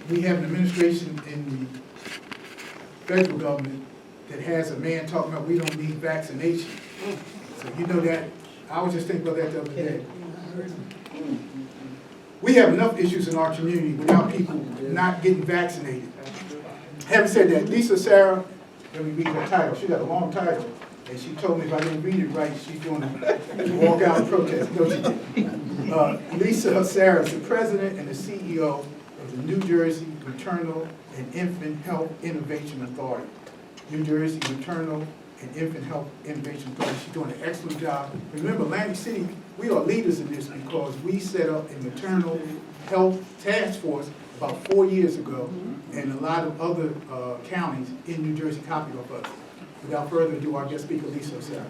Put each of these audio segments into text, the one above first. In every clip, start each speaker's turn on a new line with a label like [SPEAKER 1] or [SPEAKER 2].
[SPEAKER 1] we have an administration in the federal government that has a man talking about we don't need vaccination. So you know that, I was just thinking about that the other day. We have enough issues in our community without people not getting vaccinated. Having said that, Lisa Sarah, let me read her title, she got a long title, and she told me if I didn't read it right, she's gonna walk out and protest. No, she didn't. Lisa Sarah is the president and the CEO of the New Jersey Maternal and Infant Health Innovation Authority. New Jersey Maternal and Infant Health Innovation Authority. She's doing an excellent job. Remember, Atlantic City, we are leaders in this because we set up a maternal health task force about 4 years ago, and a lot of other counties in New Jersey copied off us. Without further ado, our guest speaker, Lisa Asare.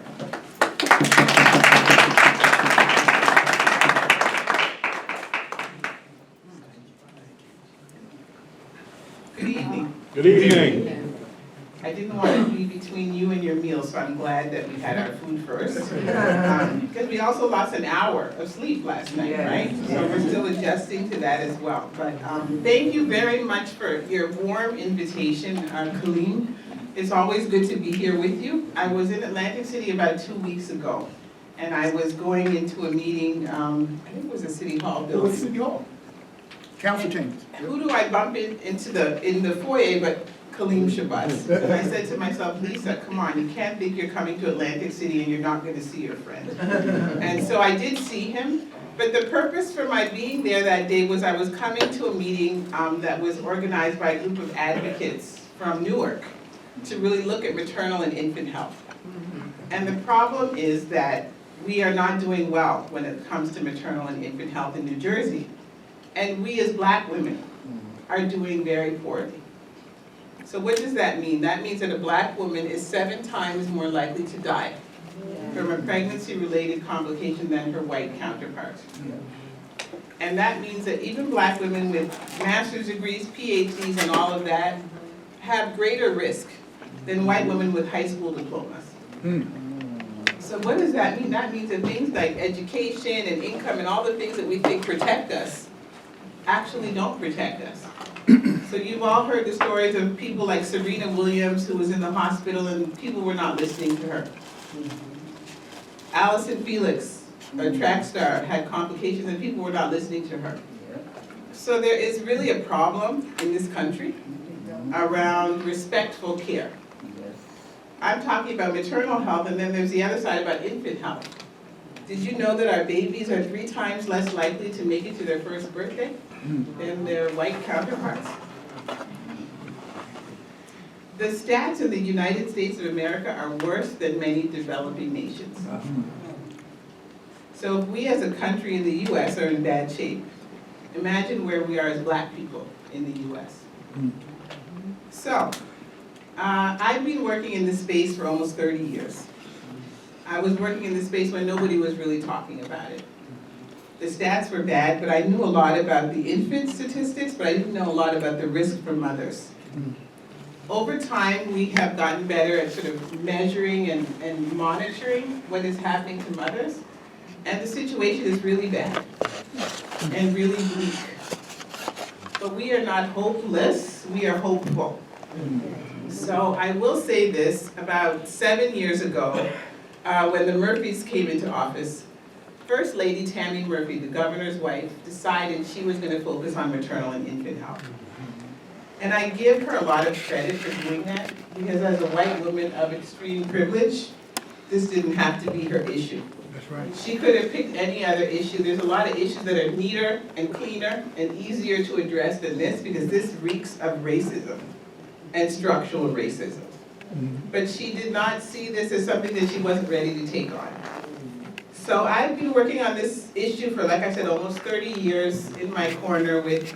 [SPEAKER 2] Good evening.
[SPEAKER 3] Good evening.
[SPEAKER 2] I didn't want to be between you and your meal, so I'm glad that we had our food first. Because we also lost an hour of sleep last night, right? So we're still adjusting to that as well. But thank you very much for your warm invitation, Colleen. It's always good to be here with you. I was in Atlantic City about 2 weeks ago, and I was going into a meeting, I think it was a City Hall
[SPEAKER 1] It
[SPEAKER 2] building.
[SPEAKER 1] was City Hall. Council chambers.
[SPEAKER 2] Who do I bump in the foyer but Kaleem Shabazz? And I said to myself, Lisa, come on, you can't think you're coming to Atlantic City and you're not going to see your friend. And so I did see him, but the purpose for my being there that day was I was coming to a meeting that was organized by a group of advocates from Newark to really look at maternal and infant health. And the problem is that we are not doing well when it comes to maternal and infant health in New Jersey. And we as Black women are doing very poorly. So what does that mean? That means that a Black woman is 7 times more likely to die from a pregnancy-related complication than her white counterpart. And that means that even Black women with master's degrees, PhDs, and all of that have greater risk than white women with high school diplomas. So what does that mean? That means that things like education and income and all the things that we think protect us actually don't protect us. So you've all heard the stories of people like Serena Williams, who was in the hospital and people were not listening to her. Allison Felix, a track star, had complications and people were not listening to her. So there is really a problem in this country around respectful care. I'm talking about maternal health, and then there's the other side about infant health. Did you know that our babies are 3 times less likely to make it to their first birthday than their white counterparts? The stats in the United States of America are worse than many developing nations. So if we as a country in the US are in bad shape, imagine where we are as Black people in the US. So, I've been working in this space for almost 30 years. I was working in this space when nobody was really talking about it. The stats were bad, but I knew a lot about the infant statistics, but I didn't know a lot about the risk for mothers. Over time, we have gotten better at sort of measuring and monitoring what is happening to mothers, and the situation is really bad and really bleak. But we are not hopeless, we are hopeful. So I will say this, about 7 years ago, when the Murphys came into office, First Lady Tammy Murphy, the governor's wife, decided she was going to focus on maternal and infant health. And I give her a lot of credit for doing that, because as a white woman of extreme privilege, this didn't have to be her issue.
[SPEAKER 1] That's right.
[SPEAKER 2] She could have picked any other issue. There's a lot of issues that are neater and cleaner and easier to address than this, because this reeks of racism and structural racism. But she did not see this as something that she wasn't ready to take on. So I've been working on this issue for, like I said, almost 30 years in my corner with,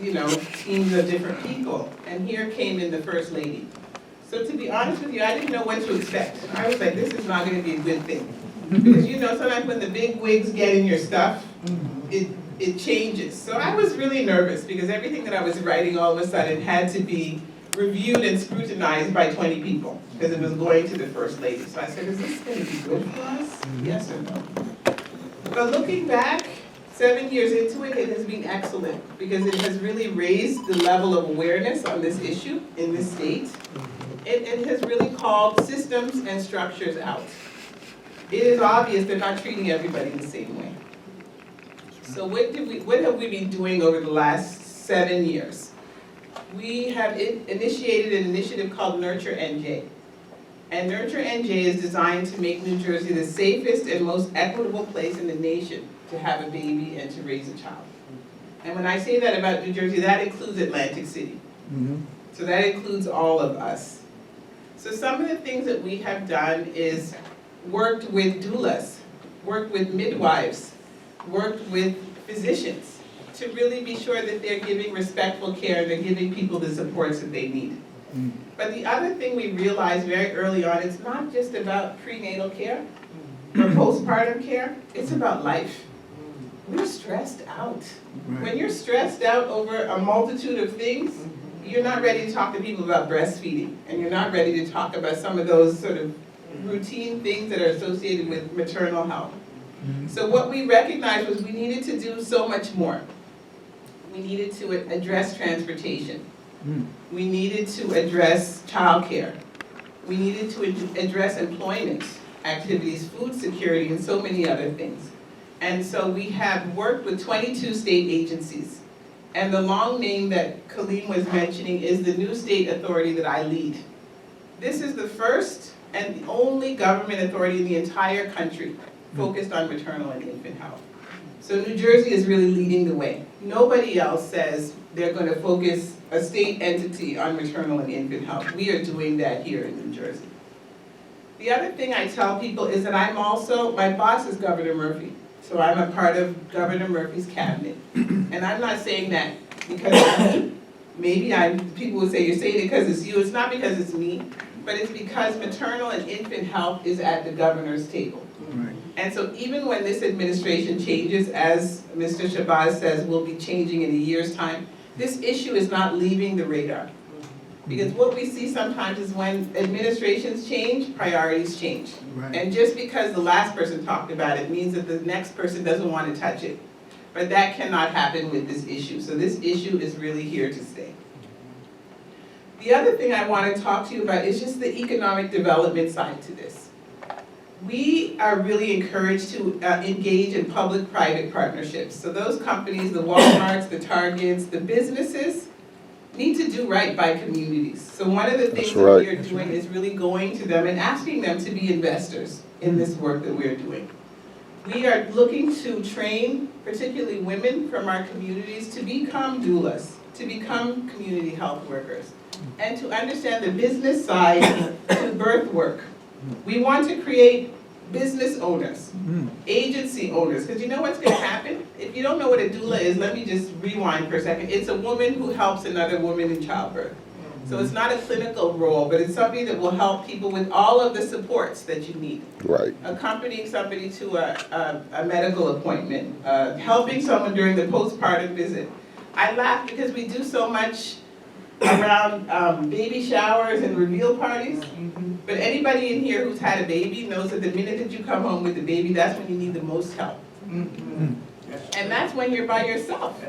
[SPEAKER 2] teams of different people. And here came in the First Lady. So to be honest with you, I didn't know what to expect. I was like, this is not going to be a good thing. Because sometimes when the big wigs get in your stuff, it changes. So I was really nervous because everything that I was writing all of a sudden had to be reviewed and scrutinized by 20 people because it was going to the First Lady. So I said, is this going to be good for us? Yes or no? But looking back, 7 years into it, it has been excellent because it has really raised the level of awareness on this issue in this state. It has really called systems and structures out. It is obvious they're not treating everybody the same way. So what have we been doing over the last 7 years? We have initiated an initiative called Nurture NJ. And Nurture NJ is designed to make New Jersey the safest and most equitable place in the nation to have a baby and to raise a child. And when I say that about New Jersey, that includes Atlantic City. So that includes all of us. So some of the things that we have done is worked with doulas, worked with midwives, worked with physicians to really be sure that they're giving respectful care and they're giving people the supports that they need. But the other thing we realized very early on, it's not just about prenatal care or postpartum care, it's about life. We're stressed out. When you're stressed out over a multitude of things, you're not ready to talk to people about breastfeeding, and you're not ready to talk about some of those sort of routine things that are associated with maternal health. So what we recognized was we needed to do so much more. We needed to address transportation. We needed to address childcare. We needed to address employment activities, food security, and so many other things. And so we have worked with 22 state agencies. And the long name that Colleen was mentioning is the new state authority that I lead. This is the first and the only government authority in the entire country focused on maternal and infant health. So New Jersey is really leading the way. Nobody else says they're going to focus a state entity on maternal and infant health. We are doing that here in New Jersey. The other thing I tell people is that my boss is Governor Murphy. So I'm a part of Governor Murphy's cabinet. And I'm not saying that because of me. Maybe people would say, you're saying it because it's you. It's not because it's me, but it's because maternal and infant health is at the governor's table.
[SPEAKER 1] Right.
[SPEAKER 2] And so even when this administration changes, as Mr. Shabazz says, will be changing in a year's time, this issue is not leaving the radar. Because what we see sometimes is when administrations change, priorities change.
[SPEAKER 1] Right.
[SPEAKER 2] And just because the last person talked about it means that the next person doesn't want to touch it. But that cannot happen with this issue. So this issue is really here to stay. The other thing I want to talk to you about is just the economic development side to this. We are really encouraged to engage in public-private partnerships. So those companies, the Walmarts, the Targets, the businesses, need to do right by communities. So one of the things that we are doing is really going to them and asking them to be investors in this work that we're doing. We are looking to train, particularly women from our communities, to become doulas, to become community health workers, and to understand the business side to birth work. We want to create business owners, agency owners, because you know what's going to happen? If you don't know what a doula is, let me just rewind for a second. It's a woman who helps another woman in childbirth. So it's not a clinical role, but it's something that will help people with all of the supports that you need.
[SPEAKER 3] Right.
[SPEAKER 2] Accompanying somebody to a medical appointment, helping someone during the postpartum visit. I laugh because we do so much around baby showers and reveal parties. But anybody in here who's had a baby knows that the minute that you come home with the baby, that's when you need the most help. And that's when you're by yourself.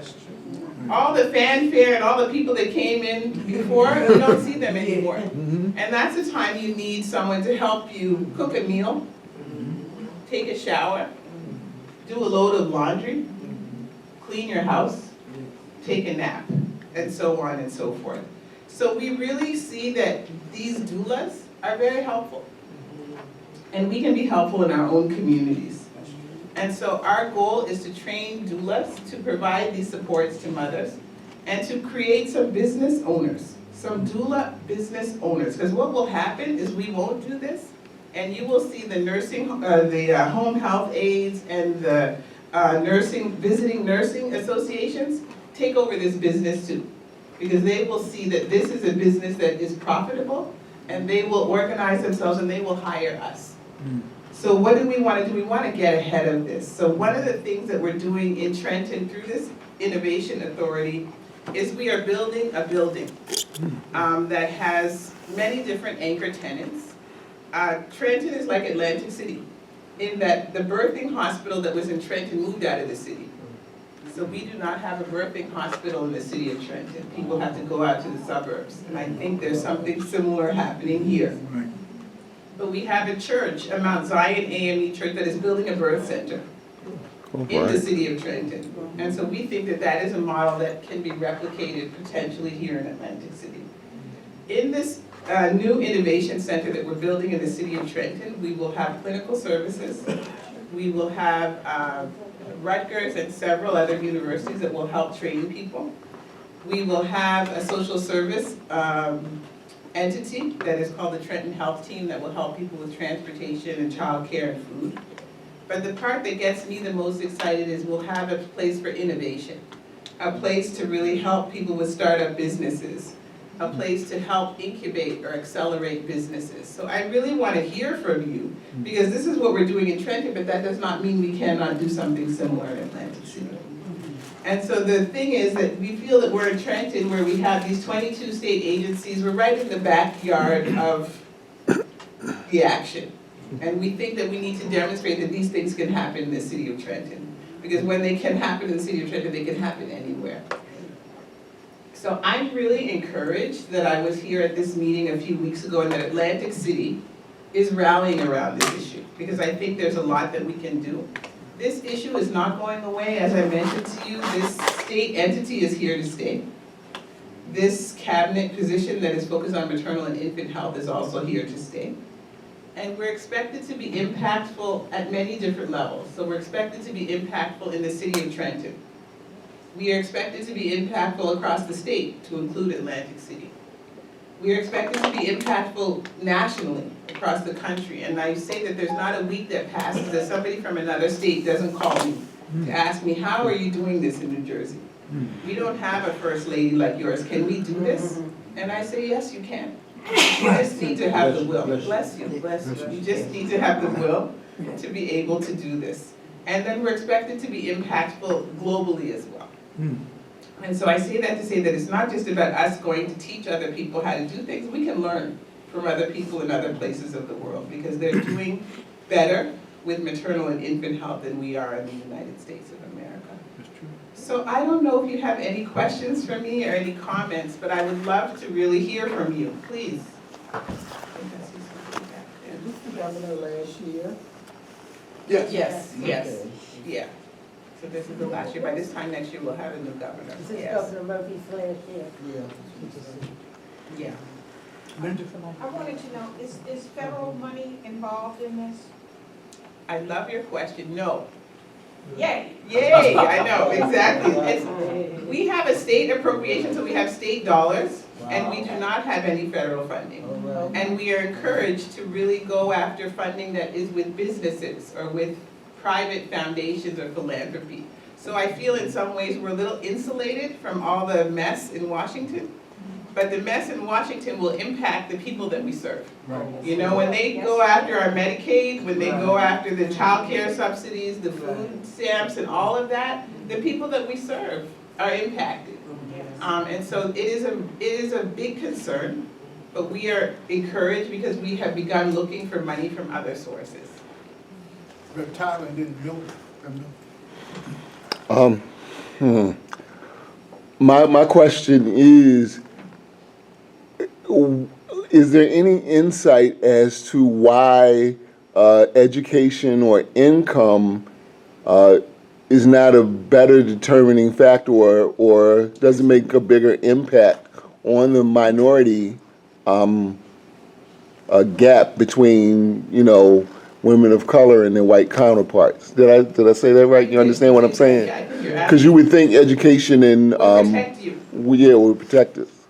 [SPEAKER 2] All the fanfare and all the people that came in before, you don't see them anymore. And that's the time you need someone to help you cook a meal, take a shower, do a load of laundry, clean your house, take a nap, and so on and so forth. So we really see that these doulas are very helpful. And we can be helpful in our own communities. And so our goal is to train doulas to provide these supports to mothers and to create some business owners, some doula business owners. Because what will happen is we won't do this, and you will see the nursing, home health aides and the visiting nursing associations take over this business too. Because they will see that this is a business that is profitable, and they will organize themselves and they will hire us. So what do we want to do? We want to get ahead of this. So one of the things that we're doing in Trenton through this Innovation Authority is we are building a building that has many different anchor tenants. Trenton is like Atlantic City in that the birthing hospital that was in Trenton moved out of the city. So we do not have a birthing hospital in the city of Trenton. People have to go out to the suburbs. And I think there's something similar happening here.
[SPEAKER 1] Right.
[SPEAKER 2] But we have a church, a Mount Zion AME church, that is building a birth center in the city of Trenton. And so we think that that is a model that can be replicated potentially here in Atlantic City. In this new innovation center that we're building in the city of Trenton, we will have clinical services. We will have Rutgers and several other universities that will help train people. We will have a social service entity that is called the Trenton Health Team that will help people with transportation and childcare and food. But the part that gets me the most excited is we'll have a place for innovation, a place to really help people with startup businesses, a place to help incubate or accelerate businesses. So I really want to hear from you, because this is what we're doing in Trenton, but that does not mean we cannot do something similar in Atlantic City. And so the thing is that we feel that we're in Trenton, where we have these 22 state agencies. We're right in the backyard of the action. And we think that we need to demonstrate that these things can happen in the city of Trenton. Because when they can happen in the city of Trenton, they can happen anywhere. So I'm really encouraged that I was here at this meeting a few weeks ago and that Atlantic City is rallying around this issue, because I think there's a lot that we can do. This issue is not going away. As I mentioned to you, this state entity is here to stay. This cabinet position that is focused on maternal and infant health is also here to stay. And we're expected to be impactful at many different levels. So we're expected to be impactful in the city of Trenton. We are expected to be impactful across the state, to include Atlantic City. We are expected to be impactful nationally, across the country. And I say that there's not a week that passes that somebody from another state doesn't call me to ask me, how are you doing this in New Jersey? We don't have a first lady like yours. Can we do this? And I say, yes, you can. You just need to have the will. Bless you, bless you. You just need to have the will to be able to do this. And then we're expected to be impactful globally as well. And so I say that to say that it's not just about us going to teach other people how to do things. We can learn from other people in other places of the world, because they're doing better with maternal and infant health than we are in the United States of America.
[SPEAKER 1] That's true.
[SPEAKER 2] So I don't know if you have any questions for me or any comments, but I would love to really hear from you, please.
[SPEAKER 3] Was the governor last year?
[SPEAKER 1] Yes.
[SPEAKER 2] Yes, yes,
[SPEAKER 3] Okay.
[SPEAKER 2] yeah. So this is the last year. By this time next year, we'll have a new governor.
[SPEAKER 4] This is
[SPEAKER 2] Yes.
[SPEAKER 4] Governor Murphy's last year.
[SPEAKER 3] Yeah.
[SPEAKER 2] Yeah.
[SPEAKER 1] Linda?
[SPEAKER 5] I wanted to know, is federal money involved in this?
[SPEAKER 2] I love your question. No.
[SPEAKER 5] Yay!
[SPEAKER 2] Yay, I know, exactly. We have a state appropriation, so we have state dollars, and we do not have any federal funding.
[SPEAKER 3] All right.
[SPEAKER 2] And we are encouraged to really go after funding that is with businesses or with private foundations or philanthropy. So I feel in some ways we're a little insulated from all the mess in Washington, but the mess in Washington will impact the people that we serve.
[SPEAKER 1] Right.
[SPEAKER 2] You know, when they go after our Medicaid, when they go after the child care subsidies, the food stamps and all of that, the people that we serve are impacted. And so it is a big concern, but we are encouraged because we have begun looking for money from other sources.
[SPEAKER 1] But Tyler didn't know.
[SPEAKER 6] My question is there any insight as to why education or income is not a better determining factor, or doesn't make a bigger impact on the minority gap between, women of color and their white counterparts? Did I say that right? You understand what I'm saying?
[SPEAKER 2] Yeah, I think you're
[SPEAKER 6] Because you would think education and
[SPEAKER 2] will protect you.
[SPEAKER 6] would protect us.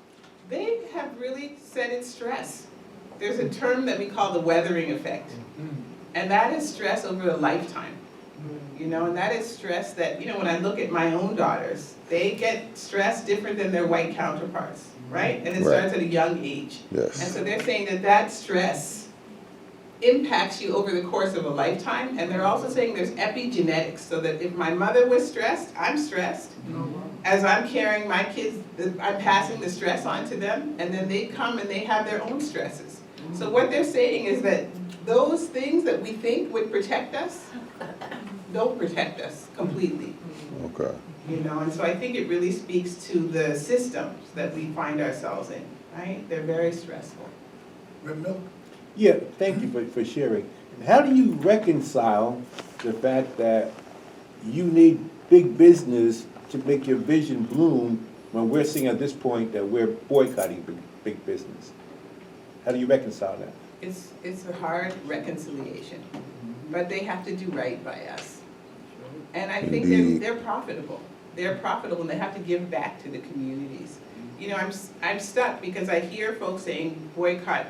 [SPEAKER 2] They have really set in stress. There's a term that we call the weathering effect. And that is stress over a lifetime. And that is stress that, when I look at my own daughters, they get stressed different than their white counterparts, right? And it starts at a young age.
[SPEAKER 6] Yes.
[SPEAKER 2] And so they're saying that stress impacts you over the course of a lifetime. And they're also saying there's epigenetics, so that if my mother was stressed, I'm stressed. As I'm carrying my kids, I'm passing the stress on to them, and then they come and they have their own stresses. So what they're saying is that those things that we think would protect us don't protect us completely.
[SPEAKER 6] Okay.
[SPEAKER 2] you know, and so I think it really speaks to the systems that we find ourselves in, right? They're very stressful.
[SPEAKER 1] Reverend Miller?
[SPEAKER 4] Yeah, thank you for sharing. How do you reconcile the fact that you need big business to make your vision bloom when we're seeing at this point that we're boycotting big business? How do you reconcile that?
[SPEAKER 2] It's a hard reconciliation, but they have to do right by us. And I think
[SPEAKER 6] Indeed.
[SPEAKER 2] they're profitable. They're profitable and they have to give back to the communities. You know, I'm stuck because I hear folks saying boycott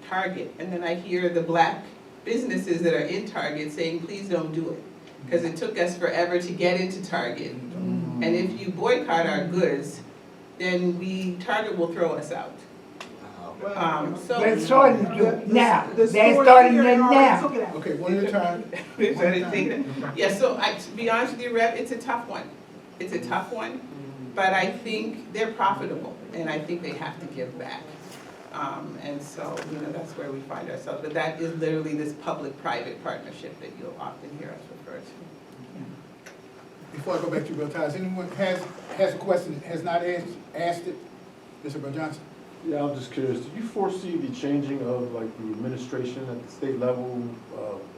[SPEAKER 2] Target, and then I hear the black businesses that are in Target saying, please don't do it, because it took us forever to get into Target. And if you boycott our goods, then Target will throw us out.
[SPEAKER 7] They're starting to now.
[SPEAKER 3] The
[SPEAKER 7] They're
[SPEAKER 3] stores
[SPEAKER 7] starting
[SPEAKER 3] here
[SPEAKER 7] to
[SPEAKER 3] already
[SPEAKER 7] now.
[SPEAKER 3] took it out.
[SPEAKER 1] Okay, one at a time.
[SPEAKER 2] Yeah, so to be honest with you, Rev, it's a tough one. It's a tough one, but I think they're profitable, and I think they have to give back. And so, you know, that's where we find ourselves. But that is literally this public-private partnership that you'll often hear us refer to.
[SPEAKER 1] Before I go back to Bill Tides, anyone has a question, has not asked it? Mr. Bill Johnson?
[SPEAKER 8] Yeah, I'm just curious, do you foresee the changing of like the administration at the state level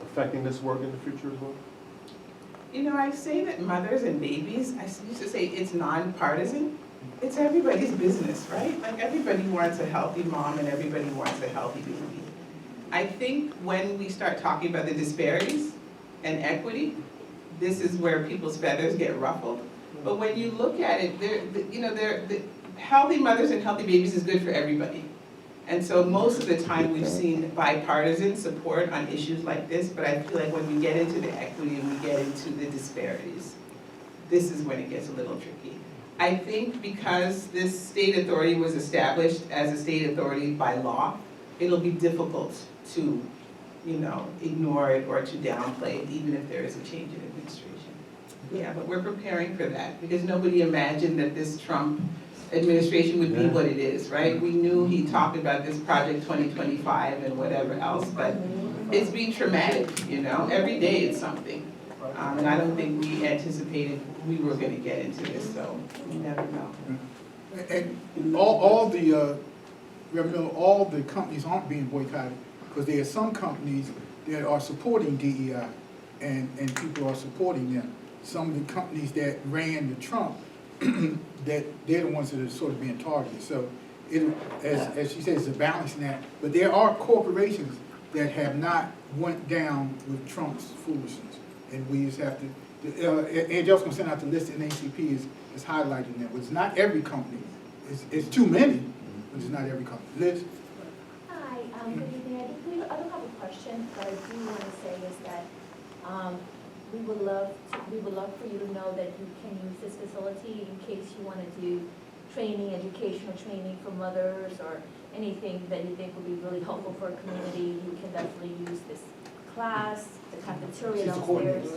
[SPEAKER 8] affecting this work in the future as well?
[SPEAKER 2] You know, I say that mothers and babies, I used to say it's nonpartisan. It's everybody's business, right? Like everybody wants a healthy mom and everybody wants a healthy baby. I think when we start talking about the disparities and equity, this is where people's feathers get ruffled. But when you look at it, healthy mothers and healthy babies is good for everybody. And so most of the time we've seen bipartisan support on issues like this, but I feel like when we get into the equity and we get into the disparities, this is when it gets a little tricky. I think because this state authority was established as a state authority by law, it'll be difficult to, you know, ignore it or to downplay it, even if there is a change in administration. Yeah, but we're preparing for that because nobody imagined that this Trump administration would be what it is, right? We knew he talked about this Project 2025 and whatever else, but it's been traumatic, you know? Every day it's something. And I don't think we anticipated we were gonna get into this, so you never know.
[SPEAKER 1] And all the, Reverend Miller, all the companies aren't being boycotted, because there are some companies that are supporting DEI, and people are supporting them. Some of the companies that ran the Trump, that they're the ones that are sort of being targeted. So as she says, it's a balancing act, but there are corporations that have not went down with Trump's foolishness. And we just have to, Angel's gonna send out the list, and ACP is highlighting that. But it's not every company. It's too many, but it's not every company. Liz?
[SPEAKER 9] Hi, good evening. I don't have a question, but I do want to say is that we would love for you to know that you can use this facility in case you want to do training, educational training for mothers, or anything that you think would be really helpful for a community. You can definitely use this class, the cafeteria downstairs.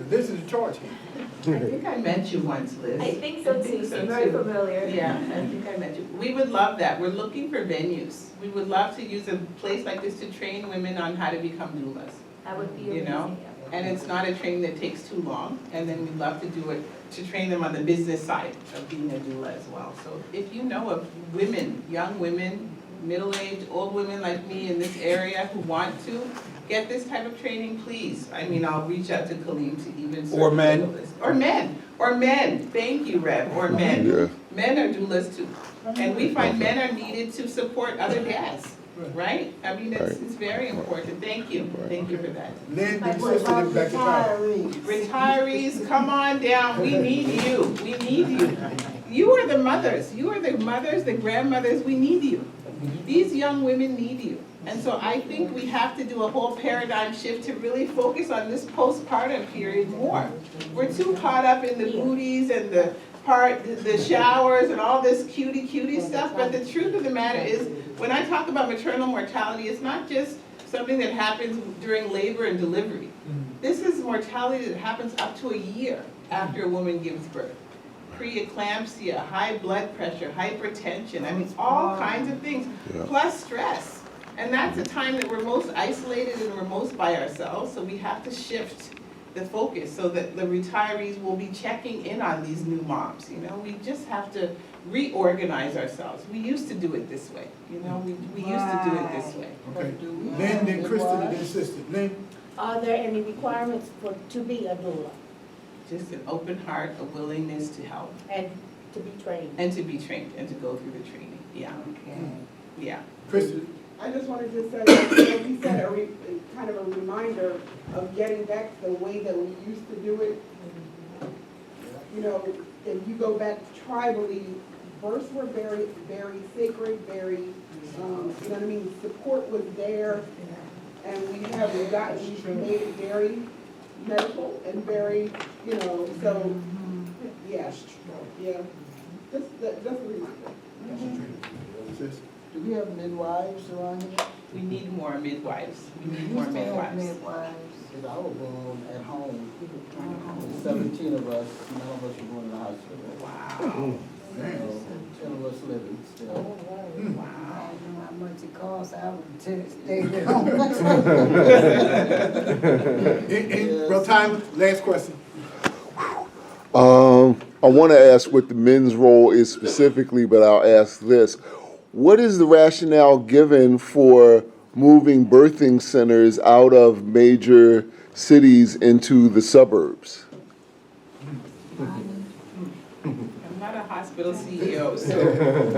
[SPEAKER 1] This is a charge.
[SPEAKER 2] I think I met you once, Liz.
[SPEAKER 9] I think so too.
[SPEAKER 2] so
[SPEAKER 9] Very
[SPEAKER 2] too.
[SPEAKER 9] familiar.
[SPEAKER 2] Yeah, I think I met you. We would love that. We're looking for venues. We would love to use a place like this to train women on how to become doulas.
[SPEAKER 9] That would be
[SPEAKER 2] You
[SPEAKER 9] amazing.
[SPEAKER 2] know? And it's not a training that takes too long, and then we'd love to do it, to train them on the business side of being a doula as well. So if you know of women, young women, middle-aged, old women like me in this area who want to get this type of training, please. I mean, I'll reach out to Kaleem to even.
[SPEAKER 4] Or men.
[SPEAKER 2] Or men, thank you, Rev, or men.
[SPEAKER 6] Yeah.
[SPEAKER 2] Men are doulas too. And we find men are needed to support other dads, right? I mean, it's very important. Thank you for that.
[SPEAKER 1] Lynn, the sister, then back to Tyler.
[SPEAKER 2] Retirees, come on down, we need you, we need you. You are the mothers, the grandmothers, we need you. These young women need you. And so I think we have to do a whole paradigm shift to really focus on this postpartum period more. We're too caught up in the booties and the showers and all this cutie stuff, but the truth of the matter is, when I talk about maternal mortality, it's not just something that happens during labor and delivery. This is mortality that happens up to a year after a woman gives birth. Preeclampsia, high blood pressure, hypertension, I mean, all kinds of things, plus stress. And that's a time that we're most isolated and we're most by ourselves, so we have to shift the focus so that the retirees will be checking in on these new moms, you know? We just have to reorganize ourselves. We used to do it this way, you know? We used to do it this way.
[SPEAKER 1] Okay. Lynn, then Kristen, and then Sister. Lynn?
[SPEAKER 3] Are there any requirements to be a doula
[SPEAKER 2] Just an open heart, a willingness to help,
[SPEAKER 3] and to be trained?
[SPEAKER 2] and to be trained, and to go through the training, yeah, yeah.
[SPEAKER 1] Kristen?
[SPEAKER 7] I just wanted to say, like you said, kind of a reminder of getting back to the way that we used to do it. You know, if you go back tribally, births were very, very sacred, very, you know what I mean, support was there. And we've made it very medical and very, you know, so, yeah, just a reminder.
[SPEAKER 1] Sis?
[SPEAKER 3] Do we have midwives around here?
[SPEAKER 2] We need more midwives, we need more midwives.
[SPEAKER 3] Because I was born at home, 17 of us, none of us were born in the hospital.
[SPEAKER 2] Wow,
[SPEAKER 3] So, 10 of us living still.
[SPEAKER 2] wow.
[SPEAKER 3] How much it costs, I would stay at home.
[SPEAKER 1] Bro, Tyler, last question.
[SPEAKER 6] I want to ask what the men's role is specifically, but I'll ask this. What is the rationale given for moving birthing centers out of major cities into the suburbs?
[SPEAKER 2] I'm not a hospital CEO, so.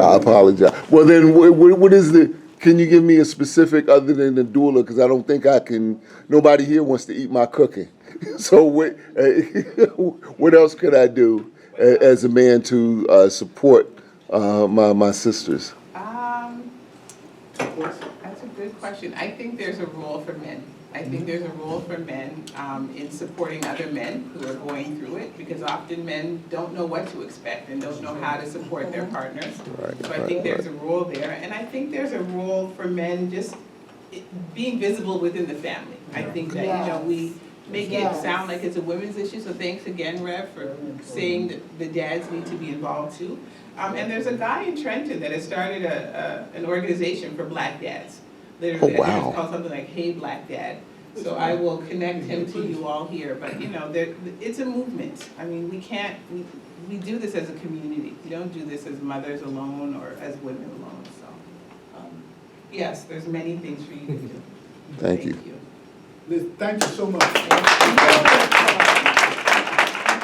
[SPEAKER 6] I apologize. Well, then, what is can you give me a specific other than the doula? Because I don't think I can, nobody here wants to eat my cooking. So what else could I do as a man to support my sisters?
[SPEAKER 2] That's a good question. I think there's a role for men. I think there's a role for men in supporting other men who are going through it, because often men don't know what to expect and don't know how to support their partners. So I think there's a role there, and I think there's a role for men just being visible within the family. I think that, you know, we make it sound like it's a women's issue, so thanks again, Rev, for saying that the dads need to be involved too. And there's a guy in Trenton that has started an organization for black dads. Literally,
[SPEAKER 6] Oh,
[SPEAKER 2] I think
[SPEAKER 6] wow.
[SPEAKER 2] it's called something like Hey Black Dad. So I will connect him to you all here, but you know, it's a movement. I mean, we do this as a community. We don't do this as mothers alone or as women alone, so. Yes, there's many things for you to do.
[SPEAKER 6] Thank you.
[SPEAKER 1] Liz, thank you so much.